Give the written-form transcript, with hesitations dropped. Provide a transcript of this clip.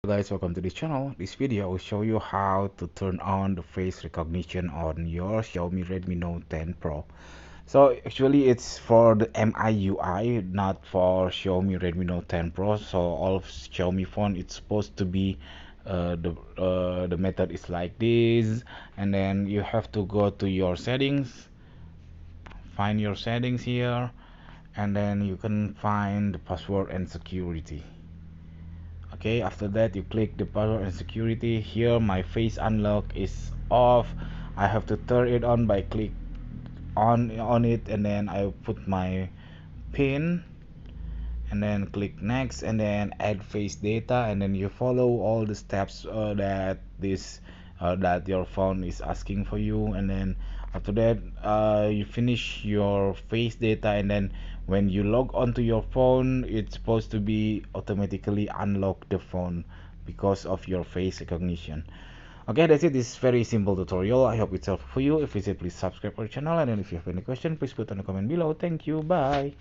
Hello guys, welcome to this channel. This video will show you how to turn on the face recognition on your Xiaomi Redmi Note 10 Pro. So actually it's for the MIUI, not for Xiaomi Redmi Note 10 Pro. So all of Xiaomi phone, it's supposed to be the method is like this, and then you have to go to your settings, find your settings here, and then you can find the password and security. Okay, after that you click the password and security. Here my face unlock is off. I have to turn it on by click on it, and then I put my pin and then click next and then add face data, and then you follow all the steps that your phone is asking for you. And then after that you finish your face data, and then when you log onto your phone, it's supposed to be automatically unlock the phone because of your face recognition. Okay, that's it. This is very simple tutorial. I hope it's helpful for you. If it's it, please subscribe our channel, and then if you have any question, please put on the comment below. Thank you. Bye.